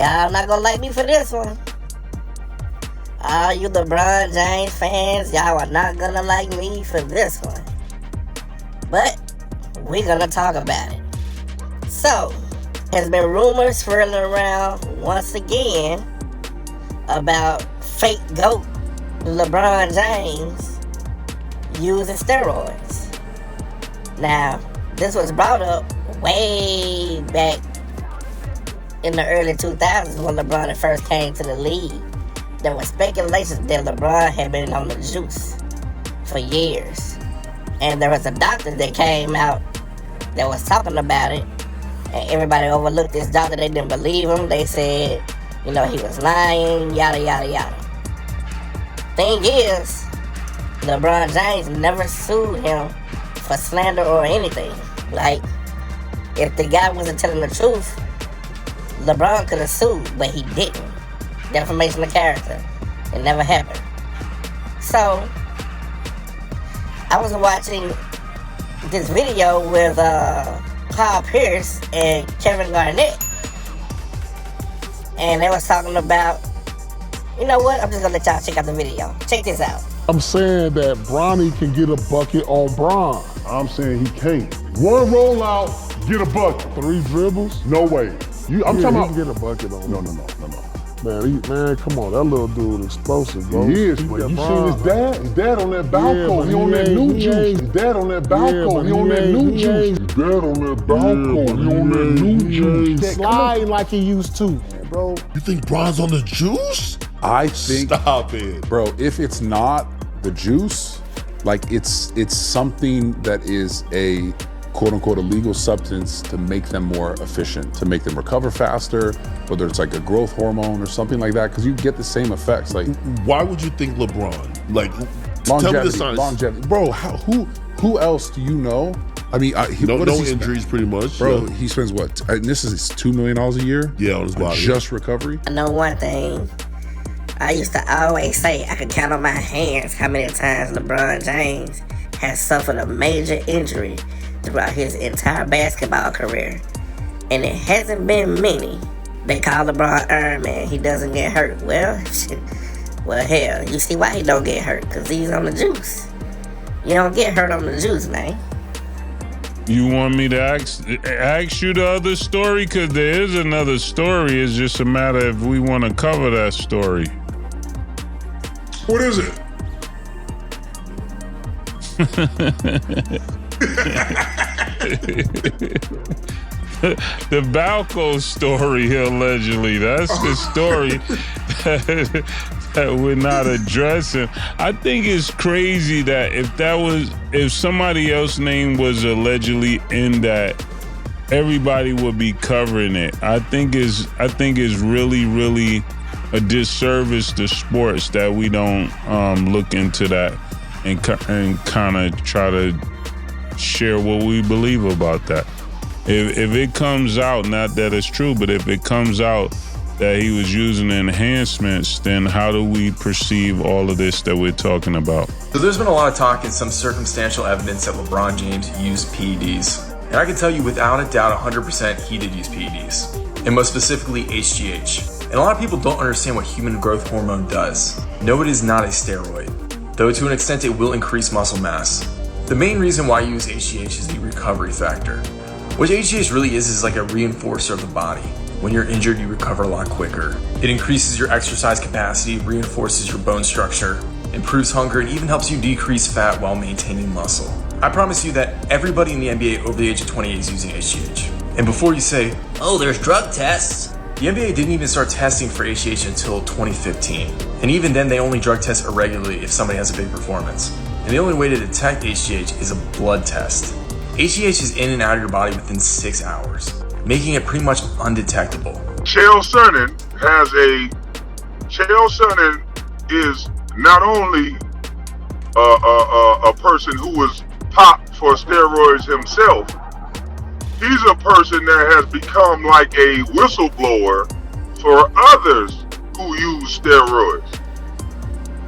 Y'all not gonna like me for this one. All you LeBron James fans, y'all are not gonna like me for this one. But we're gonna talk about it. So, there's been rumors swirling around once again about fake GOAT LeBron James using steroids. Now, this was brought up way back in the early 2000s when LeBron had first came to the league. There was speculations that LeBron had been on the juice for years. And there was a doctor that came out that was talking about it. And everybody overlooked this doctor. They didn't believe him. They said, he was lying, yada, yada, yada. Thing is, LeBron James never sued him for slander or anything. Like, if the guy wasn't telling the truth, LeBron could have sued, but he didn't. Defamation of character. It never happened. So, I was watching this video with Paul Pierce and Kevin Garnett. And they was talking about, you know what? I'm just gonna let y'all check out the video. Check this out. I'm saying that Bronny can get a bucket on Bron. I'm saying he can't. One rollout, get a bucket. 3 dribbles? No way. I'm talking about. He can get a bucket on No. Man, come on, that little dude explosive, bro. He is, but you seen his dad? His dad on that balcony. He on that new juice. His dad on that balcony. He on that new juice. His dad on that balcony. He on that new juice. Sliding like he used to, bro. You think Bron's on the juice? I think. Stop it. Bro, if it's not the juice, like it's something that is a quote-unquote illegal substance to make them more efficient, to make them recover faster, whether it's like a growth hormone or something like that, because you get the same effects. Like, why would you think LeBron? Like, tell me the science. Longevity. Bro, who else do you know? I mean, no injuries, pretty much. Bro, he spends what? And this is $2 million a year? Yeah, on his body. Just recovery? I know one thing. I used to always say I could count on my hands how many times LeBron James has suffered a major injury throughout his entire basketball career. And it hasn't been many. They call LeBron Iron Man. He doesn't get hurt. Well, hell, you see why he don't get hurt? Because he's on the juice. You don't get hurt on the juice, man. You want me to ask you the other story? Because there is another story. It's just a matter if we want to cover that story. What is it? The Balco story, allegedly. That's the story that we're not addressing. I think it's crazy that if somebody else's name was allegedly in that, everybody would be covering it. I think it's really, really a disservice to sports that we don't look into that and kind of try to share what we believe about that. If it comes out, not that it's true, but if it comes out that he was using enhancements, then how do we perceive all of this that we're talking about? So there's been a lot of talk and some circumstantial evidence that LeBron James used PEDs. And I can tell you without a doubt 100% he did use PEDs, and most specifically HGH. And a lot of people don't understand what human growth hormone does. No, it is not a steroid, though to an extent it will increase muscle mass. The main reason why you use HGH is the recovery factor. What HGH really is like a reinforcer of the body. When you're injured, you recover a lot quicker. It increases your exercise capacity, reinforces your bone structure, improves hunger, and even helps you decrease fat while maintaining muscle. I promise you that everybody in the NBA over the age of 28 is using HGH. And before you say, oh, there's drug tests, the NBA didn't even start testing for HGH until 2015. And even then, they only drug test irregularly if somebody has a big performance. And the only way to detect HGH is a blood test. HGH is in and out of your body within 6 hours, making it pretty much undetectable. Chael Sonnen is not only a person who was popped for steroids himself, he's a person that has become like a whistleblower for others who use steroids.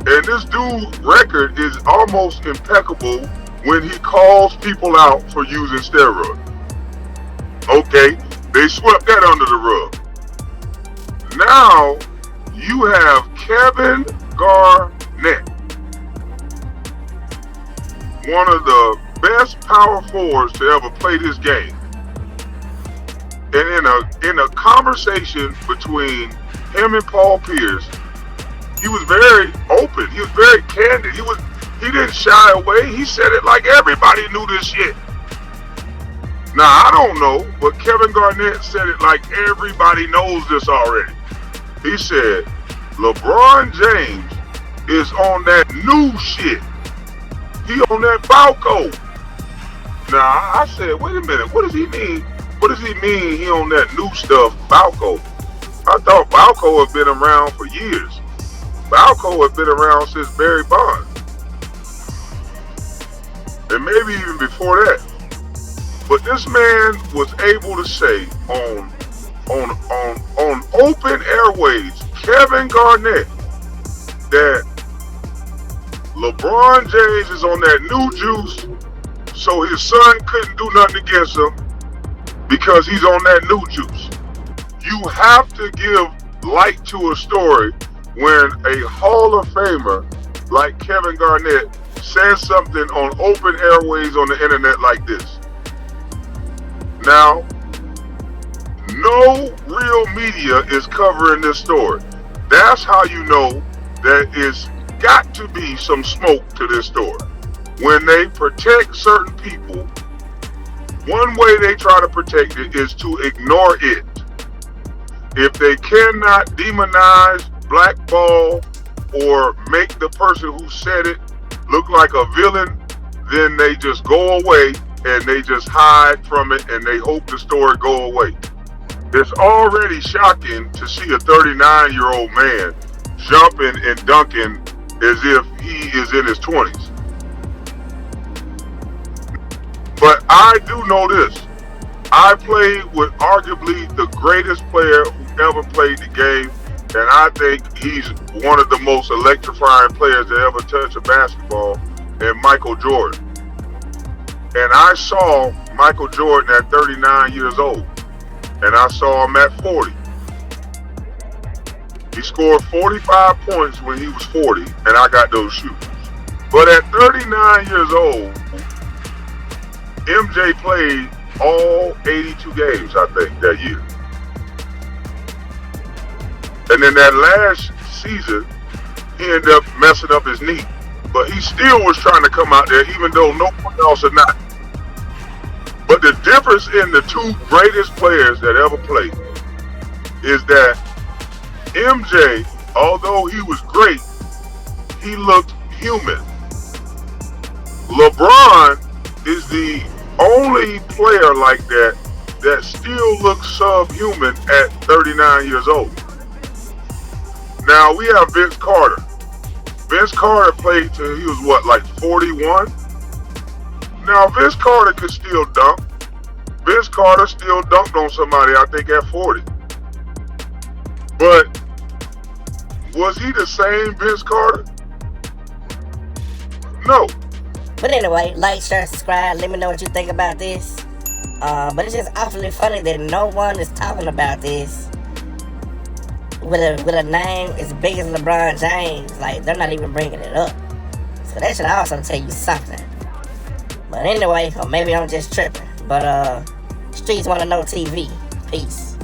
And this dude's record is almost impeccable when he calls people out for using steroids. Okay, they swept that under the rug. now you have Kevin Garnett, one of the best power forwards to ever play this game. And in a conversation between him and Paul Pierce, he was very open. He was very candid. He didn't shy away. He said it like everybody knew this shit. Now, I don't know, but Kevin Garnett said it like everybody knows this already. He said, LeBron James is on that new shit. He on that Balco. Now, I said, wait a minute, what does he mean? What does he mean he on that new stuff, Balco? I thought Balco had been around for years. Balco had been around since Barry Bonds. And maybe even before that. But this man was able to say on open airways, Kevin Garnett, that LeBron James is on that new juice, so his son couldn't do nothing against him because he's on that new juice. You have to give light to a story when a Hall of Famer like Kevin Garnett says something on open airways on the internet like this. Now, no real media is covering this story. That's how you know that it's got to be some smoke to this story. When they protect certain people, one way they try to protect it is to ignore it. If they cannot demonize, blackball, or make the person who said it look like a villain, then they just go away and they just hide from it and they hope the story go away. It's already shocking to see a 39-year-old man jumping and dunking as if he is in his 20s. But I do know this. I played with arguably the greatest player who ever played the game, and I think he's one of the most electrifying players to ever touch a basketball, and Michael Jordan. And I saw Michael Jordan at 39 years old, and I saw him at 40. He scored 45 points when he was 40, and I got those shoes. But at 39 years old, MJ played all 82 games, I think, that year. And then that last season, he ended up messing up his knee. But he still was trying to come out there, even though no one else had not. But the difference in the two greatest players that ever played is that MJ, although he was great, he looked human. LeBron is the only player like that that still looks subhuman at 39 years old. Now we have Vince Carter. Vince Carter played till he was what, like 41? Now Vince Carter could still dunk. Vince Carter still dunked on somebody, I think, at 40. But was he the same Vince Carter? No. But anyway, like, share, subscribe. Let me know what you think about this. But it's just awfully funny that no one is talking about this with a name as big as LeBron James. Like, they're not even bringing it up. So that should also tell you something. But anyway, or maybe I'm just tripping. But Streets Want to Know TV. Peace.